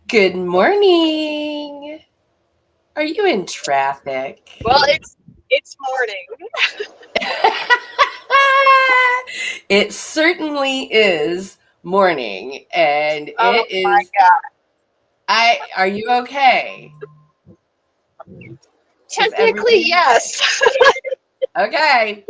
Good morning. Are you in traffic? Well, it's morning. It certainly is morning, and Oh it my is. god. I are you okay? Is Technically, everything yes. okay?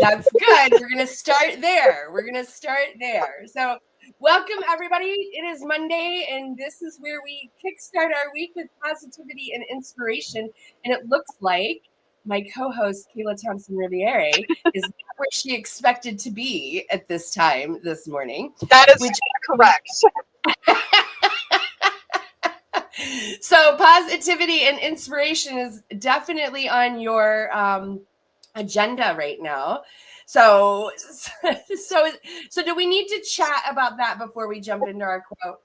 That's good. We're gonna start there. So, welcome everybody. It is Monday, and this is where we kickstart our week with positivity and inspiration. And it looks like my co-host Kayla Thompson Riviere is not where she expected to be at this time this morning, That is which correct. so positivity and inspiration is definitely on your agenda right now. So, so do we need to chat about that before we jump into our quote?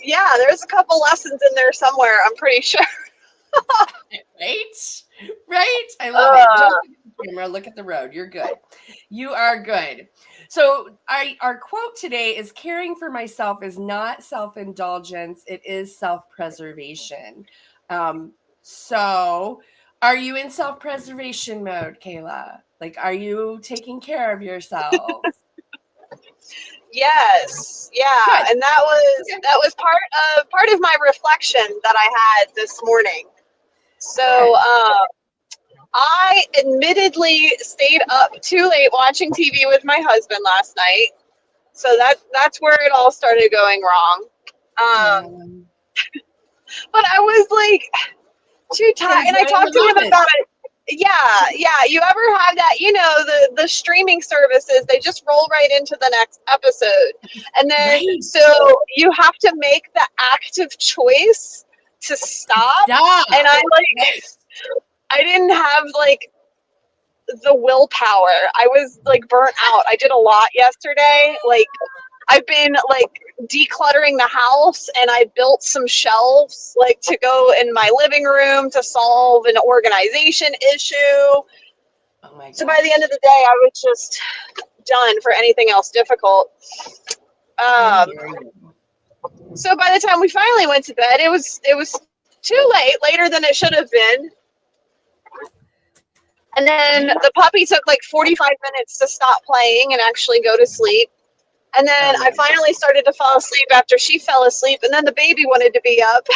Yeah, there's a couple lessons in there somewhere, I'm pretty sure. Right? Right? I love it. Don't Uh, look at the camera, look at the road. You're good. You are good. So, our quote today is caring for myself is not self indulgence, it is self preservation. So, are you in self preservation mode, Kayla? Like, are you taking care of yourself? yes. Yeah, Good. and Okay. that was part of my reflection that I had this morning. So, Good. I admittedly stayed up too late watching TV with my husband last night. So that's where it all started going wrong. Um, Um, but I was like too tired, and I enjoying the talked to him moment. about it. Yeah. You ever have that? The streaming services, they just roll right into the next episode, and then Right. so you have to make the active choice to stop. Stop. And Right. I didn't have like the willpower. I was like burnt out. I did a lot yesterday. Like I've been like decluttering the house, and I built some shelves like to go in my living room to solve an organization issue. Oh my So by the end gosh. of the day, I was just done for anything else difficult. I Um, hear you. so by the time we finally went to bed, it was too late, later than it should have been. And then I the puppy took like 45 minutes to stop playing and actually go to sleep. And oh then I yeah. finally started to fall asleep after she fell asleep. And then the baby wanted to be up.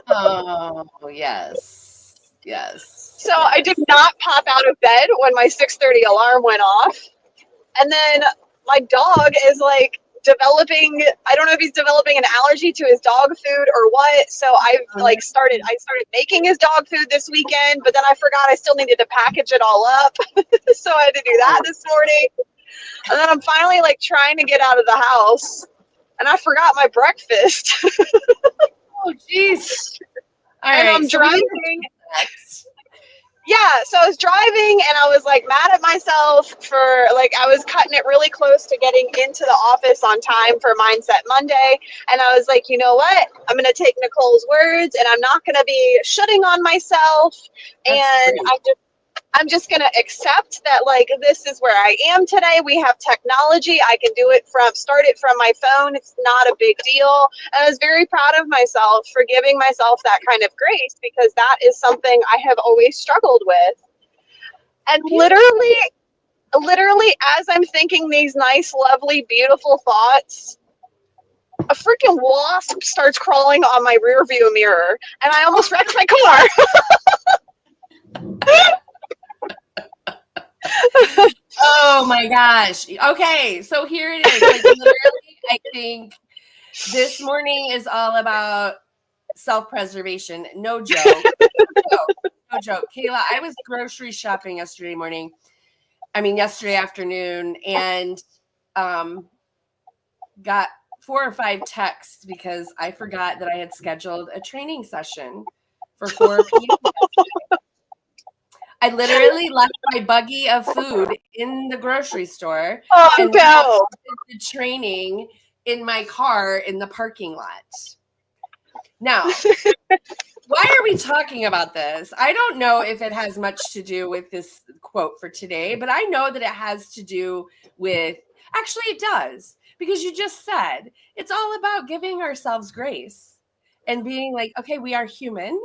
Oh yes. So Yes. I did Yes. not pop out of bed when my 6:30 alarm went off. And then my dog is like developing, I don't know if he's developing an allergy to his dog food or what. So Oh, no. I started making his dog food this weekend, but then I forgot I still needed to package it all up. So I had to do that Oh, this morning. And then I'm finally like trying to get out of the house, and I forgot my breakfast. oh geez. All And right. I'm So we need driving. Yeah, so I was driving, and I was like mad at myself for like I was cutting it really close to getting into the office on time for Mindset Monday. And I was like, you know what? I'm going to take Nicole's words, and I'm not going to be shitting on myself. that's And great. I'm just going to accept that like this is where I am today. We have technology. I can do it start it from my phone. It's not a big deal. And I was very proud of myself for giving myself that kind of grace, because that is something I have always struggled with. And Beautiful. literally as I'm thinking these nice, lovely, beautiful thoughts, a freaking wasp starts crawling on my rear view mirror, and I almost wrecked my car. Oh my gosh. Okay, so here it is. Like literally, I think this morning is all about self-preservation. No joke. No joke. Kayla, I was grocery shopping yesterday morning. I mean yesterday afternoon, and um got 4 or 5 texts because I forgot that I had scheduled a training session for 4 p.m. I literally left my buggy of food in the grocery store Oh and went out no. to the training in my car in the parking lot. Now, why are we talking about this? I don't know if it has much to do with this quote for today, but I know that it has to do with actually it does because you just said it's all about giving ourselves grace and being like, okay, we are human.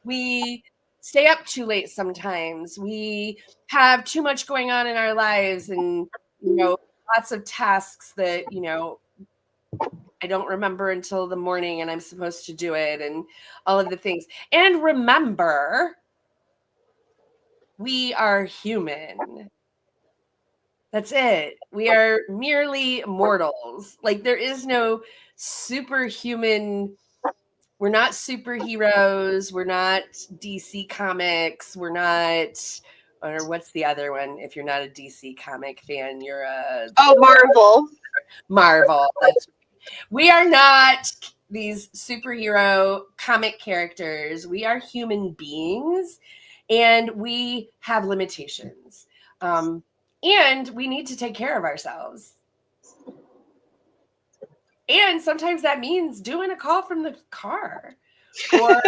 We stay up too late sometimes. We have too much going on in our lives, and lots of tasks that I don't remember until the morning and I'm supposed to do it, and all of the things. And remember, we are human. That's it. We are merely mortals. Like, there is no superhuman. We're not superheroes. We're not DC Comics. We're not, or what's the other one? If you're not a DC comic fan, you're a Marvel. Marvel. We are not these superhero comic characters. We are human beings, and we have limitations. And we need to take care of ourselves. And sometimes that means doing a call from the car, or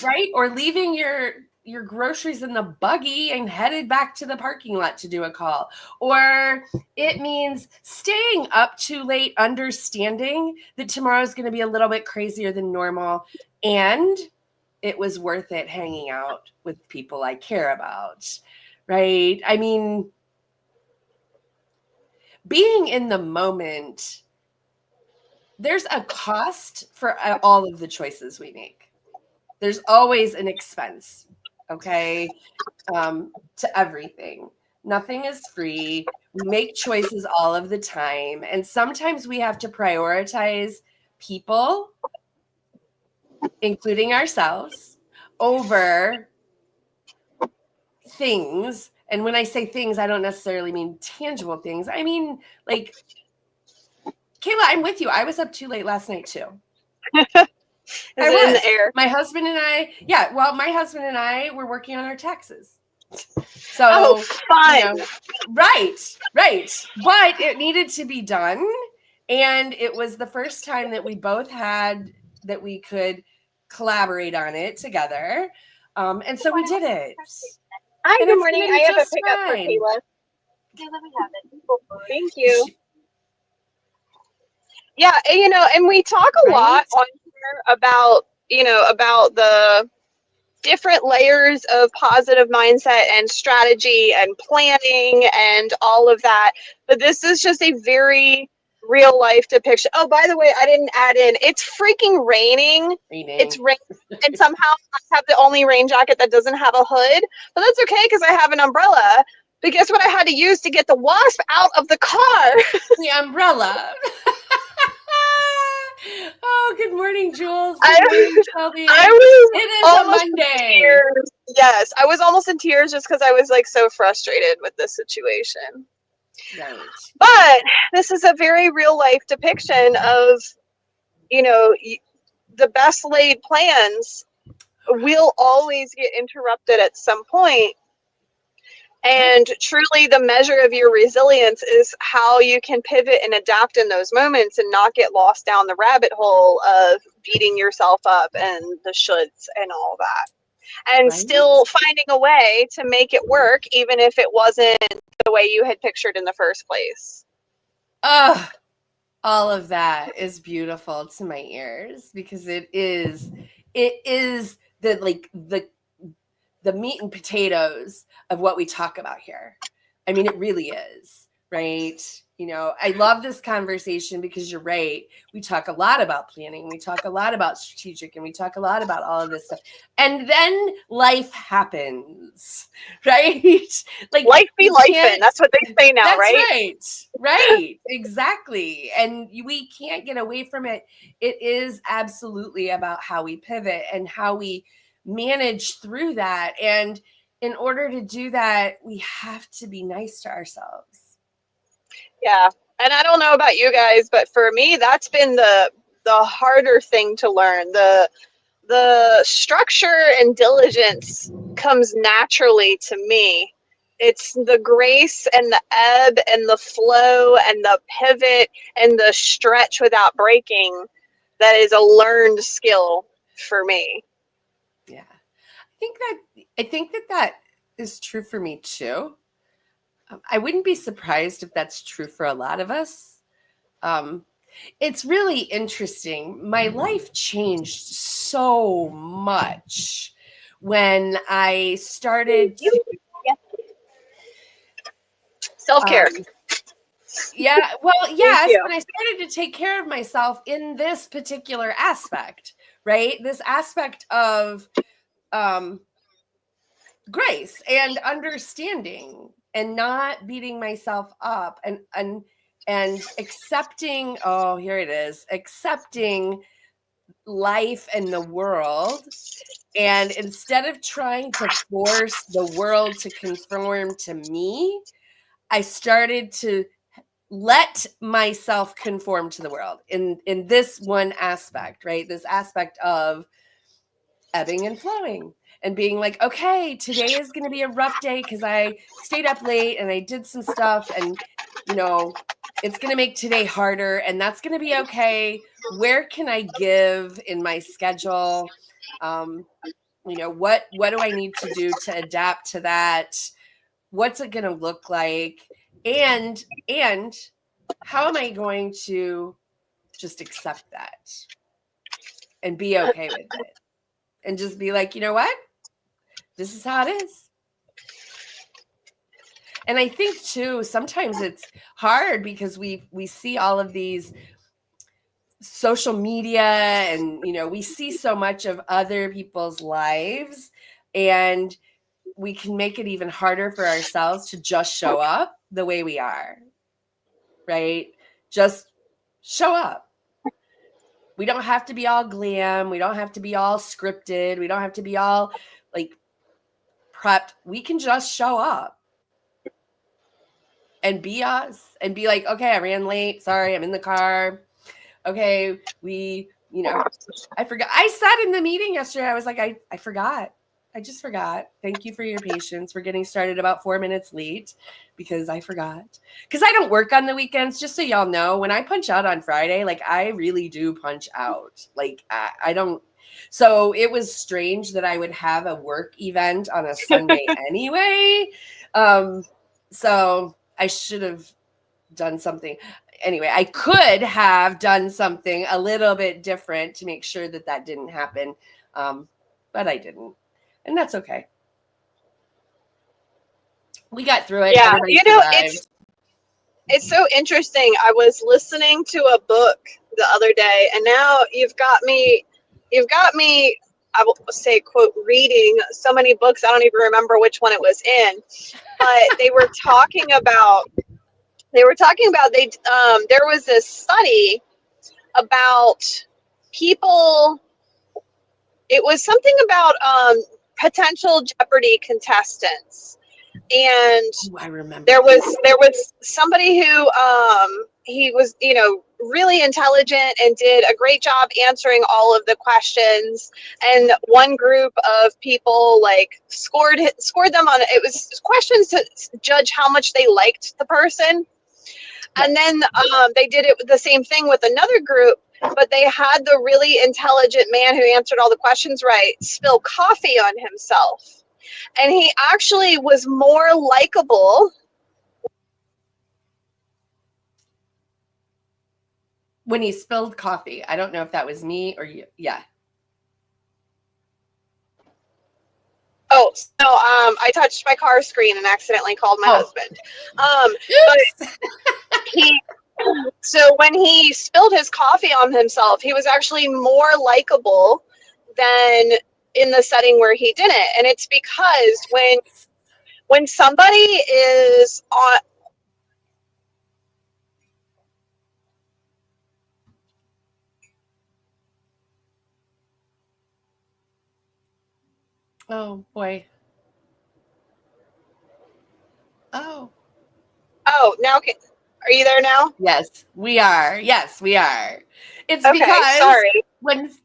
right, or leaving your groceries in the buggy and headed back to the parking lot to do a call. Or it means staying up too late, understanding that tomorrow's going to be a little bit crazier than normal, and it was worth it hanging out with people I care about, right? I mean, being in the moment, there's a cost for all of the choices we make. There's always an expense, okay, to everything. Nothing is free. We make choices all of the time. And sometimes we have to prioritize people, including ourselves, over things. And when I say things, I don't necessarily mean tangible things. I mean, like, Kayla, I'm with you. I was up too late last night too. Is it in the air? My husband and I were working on our taxes. So fun. Right. But it needed to be done. And it was the first time that we both had that we could collaborate on it together. And so we did it. Hi, and good morning. I have a pickup for fine. Kayla. Okay, let me have it. Thank you. Yeah, and we talk a lot on here about, about the different layers of positive mindset and strategy and planning and all of that. But this is just a very real life depiction. Oh, by the way, I didn't add in, it's freaking raining. It's raining. And somehow I have the only rain jacket that doesn't have a hood. But that's okay because I have an umbrella. But guess what I had to use to get the wasp out of the car? The umbrella. Oh, good morning, Jules. Good morning, Shelby. It is a Monday. Yes, I was almost in tears just because I was like so frustrated with this situation. Right. But this is a very real life depiction of, the best laid plans will always get interrupted at some point. And truly the measure of your resilience is how you can pivot and adapt in those moments and not get lost down the rabbit hole of beating yourself up and the shoulds and all that. And still finding a way to make it work, even if it wasn't the way you had pictured in the first place. All of that is beautiful to my ears because it is the meat and potatoes of what we talk about here. I mean, it really is, right? I love this conversation because you're right. We talk a lot about planning. We talk a lot about strategic, and we talk a lot about all of this stuff. And then life happens, right? Like, life be lifing. That's what they say now, that's right? Right. Exactly. And we can't get away from it. It is absolutely about how we pivot and how we manage through that. And in order to do that, we have to be nice to ourselves. Yeah. And I don't know about you guys, but for me, that's been the harder thing to learn. The structure and diligence comes naturally to me. It's the grace and the ebb and the flow and the pivot and the stretch without breaking that is a learned skill for me. Yeah. I think that is true for me too. I wouldn't be surprised if that's true for a lot of us. It's really interesting. My life changed so much when I started. Self-care. Yeah, well, Thank yes, you. when I started to take care of myself in this particular aspect, right? This aspect of grace and understanding and not beating myself up and accepting, oh, here it is, accepting life and the world. And instead of trying to force the world to conform to me, I started to let myself conform to the world in this one aspect, right? This aspect of ebbing and flowing and being like, okay, today is going to be a rough day because I stayed up late and I did some stuff, and it's going to make today harder, and that's going to be okay. Where can I give in my schedule? What do I need to do to adapt to that? What's it going to look like? And how am I going to just accept that and be okay with it and just be like, you know what? This is how it is. And I think too, sometimes it's hard because we see all of these social media and we see so much of other people's lives, and we can make it even harder for ourselves to just show up the way we are, right? Just show up. We don't have to be all glam. We don't have to be all scripted. We don't have to be all like prepped. We can just show up and be us and be like, okay, I ran late. Sorry, I'm in the car. Okay, I forgot. I said in the meeting yesterday, I was like, I forgot. I just forgot. Thank you for your patience. We're getting started about 4 minutes late because I forgot. Because I don't work on the weekends, just so y'all know. When I punch out on Friday, like I really do punch out. Like I don't. So it was strange that I would have a work event on a Sunday anyway. So I should have done something. Anyway, I could have done something a little bit different to make sure that didn't happen. But I didn't. And that's okay. We got through it. Yeah, Everybody survived. it's so interesting. I was listening to a book the other day, and now you've got me, I will say, quote, reading so many books, I don't even remember which one it was in, but they were talking about there was this study about people. It was something about potential Jeopardy contestants, and I remember there was somebody who he was really intelligent and did a great job answering all of the questions, and one group of people like scored them on it was questions to judge how much they liked the person. And then they did it the same thing with another group, but they had the really intelligent man who answered all the questions right spill coffee on himself. And he actually was more likable. when he spilled coffee. I don't know if that was me or you. Yeah. Oh, so I touched my car screen and accidentally called my husband. But so when he spilled his coffee on himself, he was actually more likable than in the setting where he didn't. And it's because when somebody is on. Oh boy. Oh, now are you there now? Yes, we are. Yes, we are. It's okay, because sorry.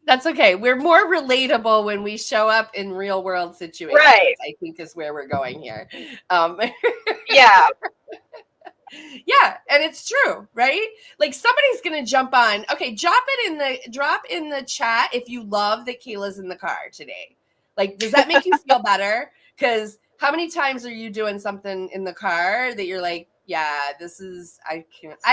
That's okay. We're more relatable when we show up in real world situations. Right. I think is where we're going here. Yeah. Yeah, and it's true, right? Like somebody's gonna jump on. Okay, drop in the chat if you love that Kayla's in the car today. Like, does that make you feel better? Because How many times are you doing something in the car that you're like, yeah, this is, I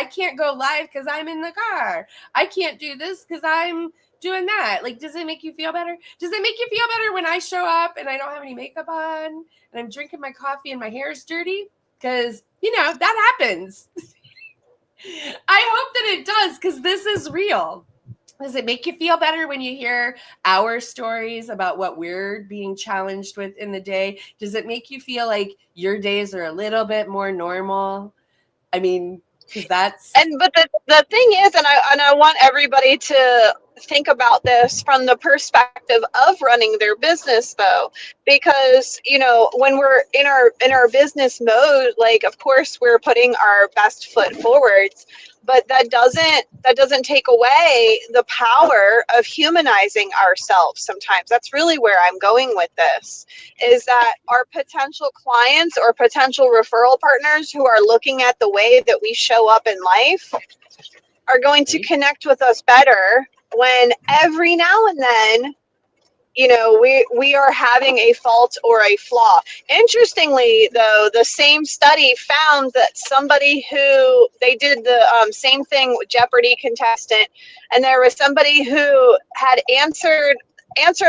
can't go live because I'm in the car. I can't do this because I'm doing that. Like, does it make you feel better? Does it make you feel better when I show up and I don't have any makeup on and I'm drinking my coffee and my hair is dirty? Because, that happens. I hope that it does, because this is real. Does it make you feel better when you hear our stories about what we're being challenged with in the day? Does it make you feel like your days are a little bit more normal? I mean, because that's... But the thing is, and I want everybody to think about this from the perspective of running their business, though, because when we're in our business mode, like, of course we're putting our best foot forward, but that doesn't take away the power of humanizing ourselves. Sometimes that's really where I'm going with this, is that our potential clients or potential referral partners who are looking at the way that we show up in life are going to connect with us better when every now and then, we are having a fault or a flaw. Interestingly, though, the same study found that somebody who, they did the same thing with Jeopardy contestant, and there was somebody who had answered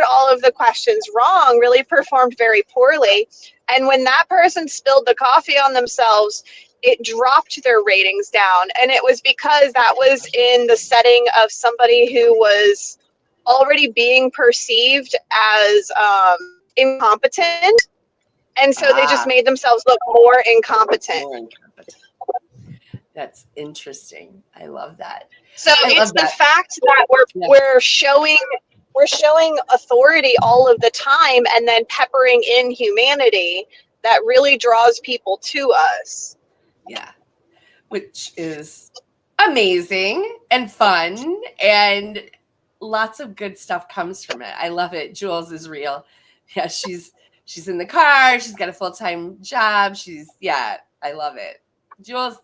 all of the questions wrong, really performed very poorly. And when that person spilled the coffee on themselves, it dropped their ratings down. And it was because that was in the setting of somebody who was already being perceived as incompetent. And so they just made themselves look more incompetent. That's interesting. I love that. So it's the fact that we're showing authority all of the time and then peppering in humanity that really draws people to us. Yeah. Which is amazing and fun, and lots of good stuff comes from it. I love it. Jules is real. Yeah, she's in the car. She's got a full-time job. I love it. Jules,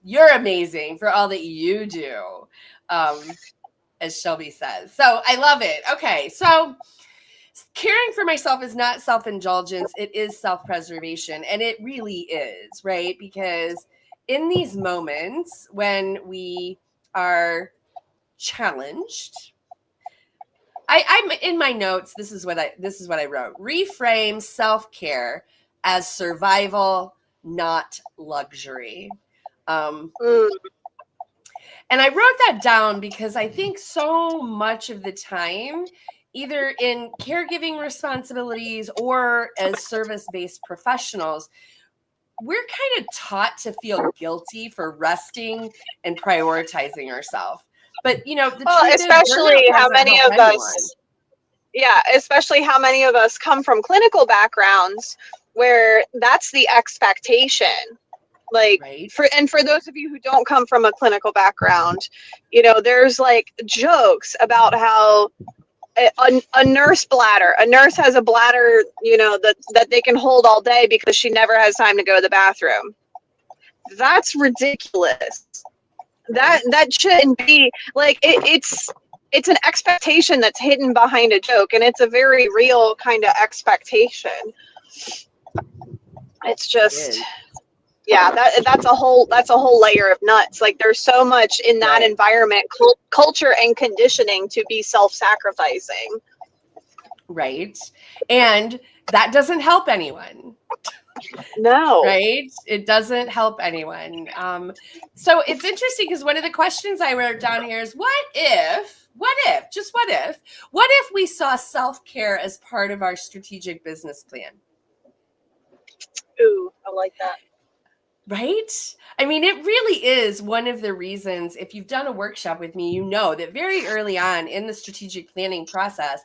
you're amazing for all that you do, as Shelby says. So I love it. Okay, so caring for myself is not self-indulgence. It is self-preservation, and it really is, right? Because in these moments when we are challenged, I'm in my notes. This is what I wrote. Reframe self-care as survival, not luxury. And I wrote that down because I think so much of the time, either in caregiving responsibilities or as service-based professionals, we're kind of taught to feel guilty for resting and prioritizing ourselves. But especially how many of us, especially how many of us come from clinical backgrounds where that's the expectation. Like, for those of you who don't come from a clinical background, there's like jokes about how a nurse has a bladder, that they can hold all day because she never has time to go to the bathroom. That's ridiculous. That shouldn't be like it's an expectation that's hidden behind a joke, and it's a very real kind of expectation. It's just that's a whole layer of nuts. Like, there's so much in that environment, culture and conditioning to be self-sacrificing. Right. And that doesn't help anyone. No. Right? It doesn't help anyone. So it's interesting because one of the questions I wrote down here is what if we saw self-care as part of our strategic business plan? Ooh, I like that. Right? I mean, it really is one of the reasons, if you've done a workshop with me, you know that very early on in the strategic planning process,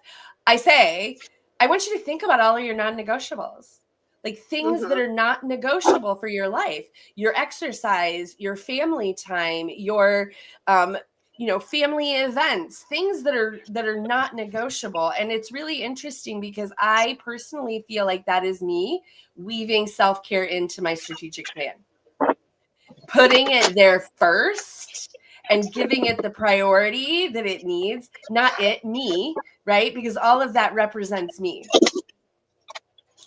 I say, I want you to think about all of your non-negotiables. Like, things that are not negotiable for your life, your exercise, your family time, your, family events, things that are not negotiable. And it's really interesting because I personally feel like that is me weaving self-care into my strategic plan, putting it there first and giving it the priority that it needs, not me, right? Because all of that represents me.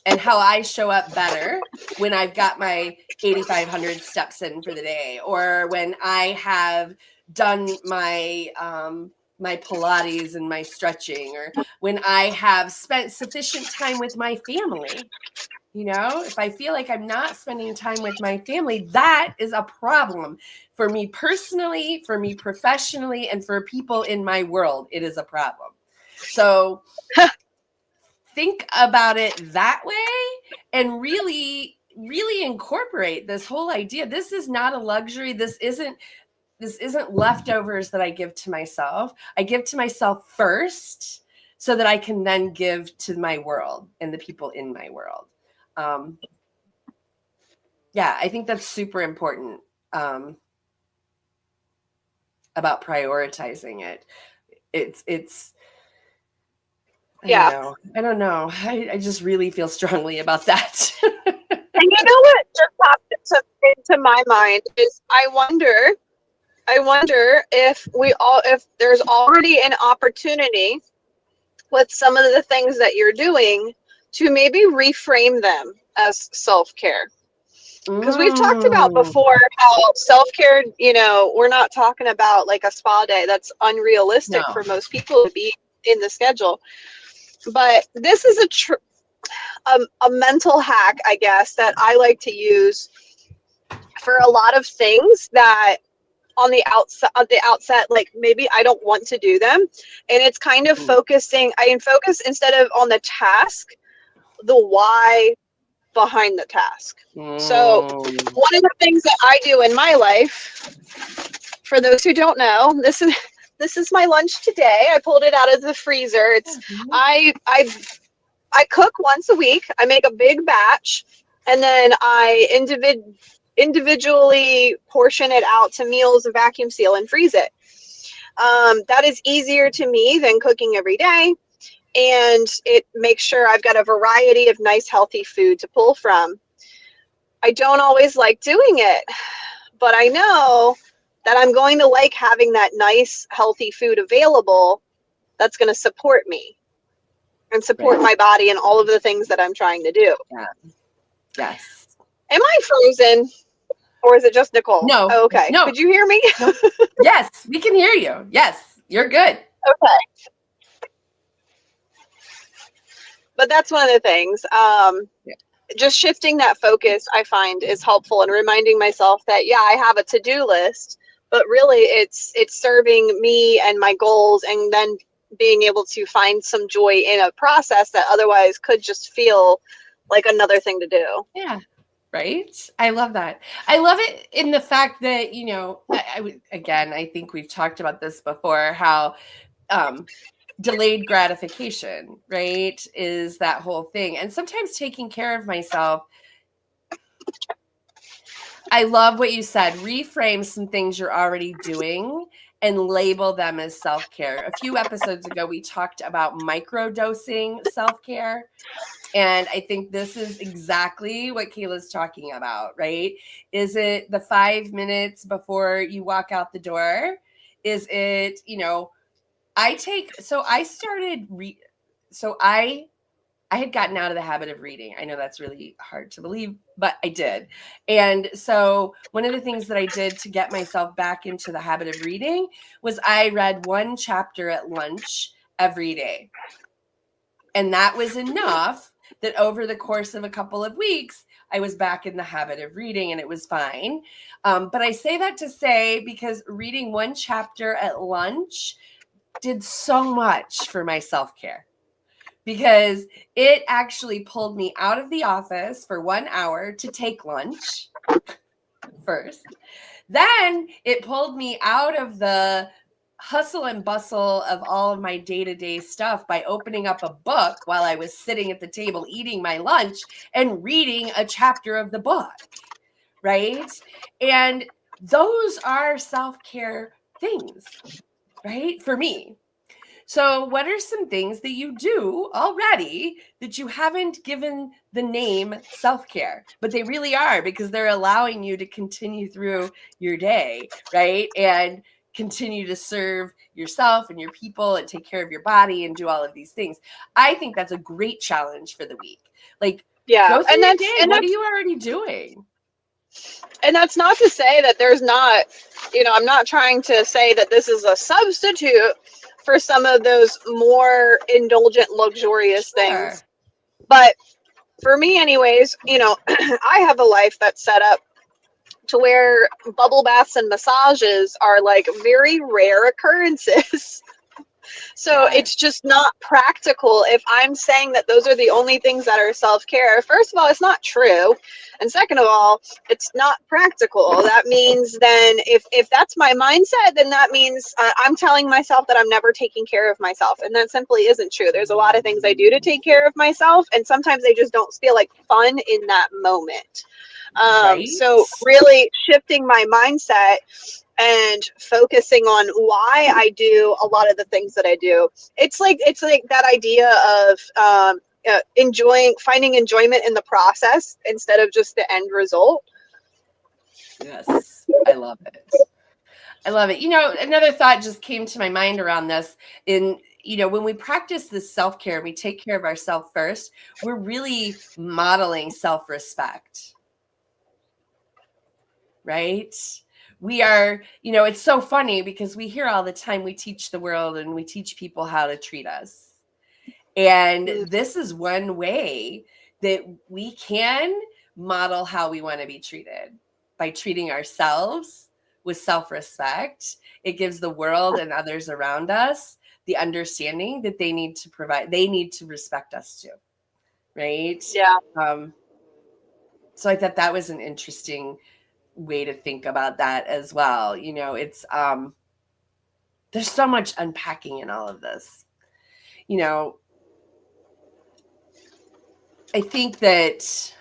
and how I show up better when I've got my 8,500 steps in for the day, or when I have done my my Pilates and my stretching, or when I have spent sufficient time with my family. You know, if I feel like I'm not spending time with my family, that is a problem for me personally, for me professionally, and for people in my world. It is a problem. So think about it that way and really, really incorporate this whole idea. This is not a luxury. This isn't leftovers that I give to myself. I give to myself first so that I can then give to my world and the people in my world. Yeah, I think that's super important about prioritizing it. It's I don't know. I just really feel strongly about that. And you know what just popped into my mind is I wonder if there's already an opportunity with some of the things that you're doing to maybe reframe them as self-care. Because we've talked about before how self-care, we're not talking about like a spa day. That's unrealistic for most people to be in the schedule. But this is a mental hack, I guess, that I like to use for a lot of things that on the outset, like maybe I don't want to do them. And it's kind of focusing, I can focus instead of on the task, the why behind the task. So one of the things that I do in my life, for those who don't know, this is my lunch today. I pulled it out of the freezer. It's I cook once a week. I make a big batch, and then I individually portion it out to meals and vacuum seal and freeze it. That is easier to me than cooking every day. And it makes sure I've got a variety of nice, healthy food to pull from. I don't always like doing it, but I know that I'm going to like having that nice, healthy food available that's going to support me and support my body and all of the things that I'm trying to do. Yeah. Yes. Am I frozen? Or is it just Nicole? No. Oh, okay. No. Could you hear me? No. Yes, we can hear you. Yes, you're good. Okay. But that's one of the things. Just shifting that focus, I find, is helpful, and reminding myself that, yeah, I have a to-do list, but really it's serving me and my goals, and then being able to find some joy in a process that otherwise could just feel like another thing to do. Yeah. Right. I love that. I love it in the fact that, I think we've talked about this before, how delayed gratification, right, is that whole thing. And sometimes taking care of myself. I love what you said. Reframe some things you're already doing and label them as self-care. A few episodes ago, we talked about microdosing self-care. And I think this is exactly what Kayla's talking about, right? Is it the 5 minutes before you walk out the door? Is it, I had gotten out of the habit of reading. I know that's really hard to believe, but I did. And so one of the things that I did to get myself back into the habit of reading was I read one chapter at lunch every day. And that was enough that over the course of a couple of weeks, I was back in the habit of reading, and it was fine. But I say that to say, because reading one chapter at lunch did so much for my self-care, because it actually pulled me out of the office for 1 hour to take lunch first. Then it pulled me out of the hustle and bustle of all of my day-to-day stuff by opening up a book while I was sitting at the table eating my lunch and reading a chapter of the book, right? And those are self-care things, right? For me. So what are some things that you do already that you haven't given the name self-care, but they really are, because they're allowing you to continue through your day, right? And continue to serve yourself and your people and take care of your body and do all of these things. I think that's a great challenge for the week. Like, Yeah. Go through your day. What are you already doing? And that's not to say that there's not, I'm not trying to say that this is a substitute for some of those more indulgent, luxurious things. But for me, anyways, I have a life that's set up to where bubble baths and massages are like very rare occurrences. So it's just not practical if I'm saying that those are the only things that are self-care. First of all, it's not true. And second of all, it's not practical. That means then if that's my mindset, then that means I'm telling myself that I'm never taking care of myself. And that simply isn't true. There's a lot of things I do to take care of myself. And sometimes they just don't feel like fun in that moment. So really shifting my mindset and focusing on why I do a lot of the things that I do. It's like that idea of finding enjoyment in the process instead of just the end result. Yes, I love it. I love it. Another thought just came to my mind around this. When we practice this self-care, we take care of ourselves first, we're really modeling self-respect. Right? We are, it's so funny because we hear all the time, we teach the world and we teach people how to treat us. And this is one way that we can model how we want to be treated, by treating ourselves with self-respect. It gives the world and others around us the understanding that they need to respect us too. Right? Yeah. So I thought that was an interesting way to think about that as well. It's there's so much unpacking in all of this. I think that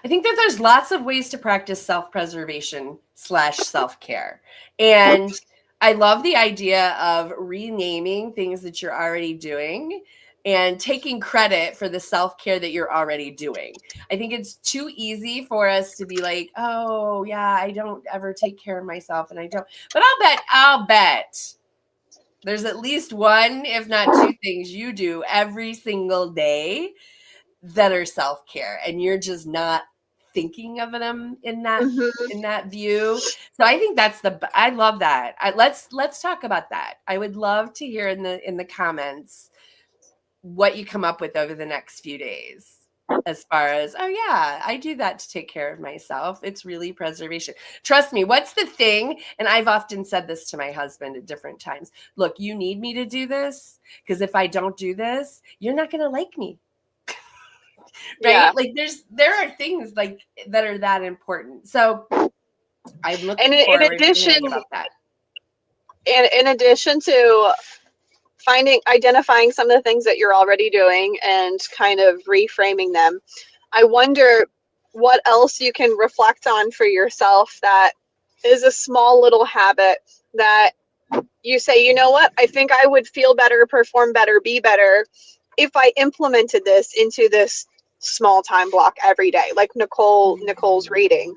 there's lots of ways to practice self-preservation / self-care. And I love the idea of renaming things that you're already doing and taking credit for the self-care that you're already doing. I think it's too easy for us to be like, oh yeah, I don't ever take care of myself and I don't. But I'll bet there's at least one, if not two things you do every single day that are self-care, and you're just not thinking of them in that view. So I think I love that. Let's talk about that. I would love to hear in the comments what you come up with over the next few days, as far as, oh yeah, I do that to take care of myself. It's really preservation. Trust me, what's the thing? And I've often said this to my husband at different times. Look, you need me to do this, because if I don't do this, you're not going to like me. Right? Yeah. Like there are things like that are that important. So I'm looking forward to hearing about that. In addition to identifying some of the things that you're already doing and kind of reframing them, I wonder what else you can reflect on for yourself that is a small little habit that you say, you know what, I think I would feel better, perform better, be better if I implemented this into this small time block every day, like Nicole's reading,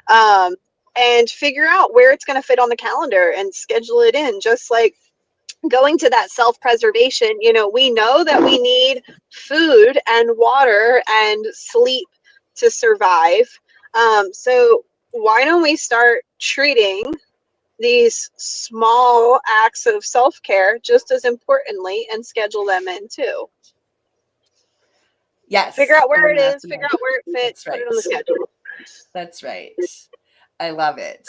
and figure out where it's going to fit on the calendar and schedule it in. Just like going to that self-preservation, we know that we need food and water and sleep to survive. So why don't we start treating these small acts of self-care just as importantly and schedule them in too? Yes. Figure out where it is, figure out where it fits, put it on the schedule. That's right. I love it.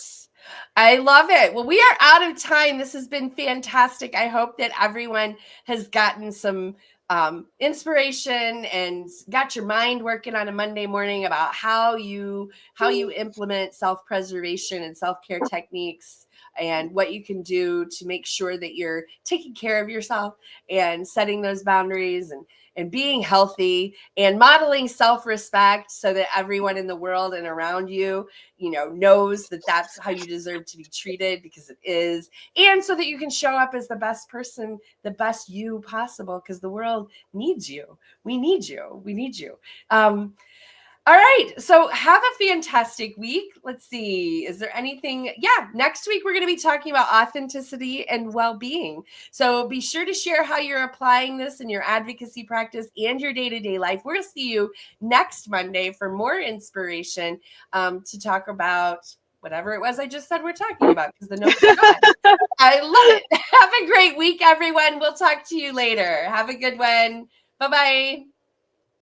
I love it. Well, we are out of time. This has been fantastic. I hope that everyone has gotten some inspiration and got your mind working on a Monday morning about how you implement self-preservation and self-care techniques, and what you can do to make sure that you're taking care of yourself and setting those boundaries and being healthy and modeling self-respect, so that everyone in the world and around you, knows that that's how you deserve to be treated, because it is. And so that you can show up as the best person, the best you possible, because the world needs you. We need you. We need you. All right. So have a fantastic week. Let's see. Is there anything? Yeah. Next week, we're going to be talking about authenticity and well being. So be sure to share how you're applying this in your advocacy practice and your day to day life. We'll see you next Monday for more inspiration to talk about whatever it was I just said we're talking about because the notes are gone. I love it. Have a great week, everyone. We'll talk to you later. Have a good one. Bye bye.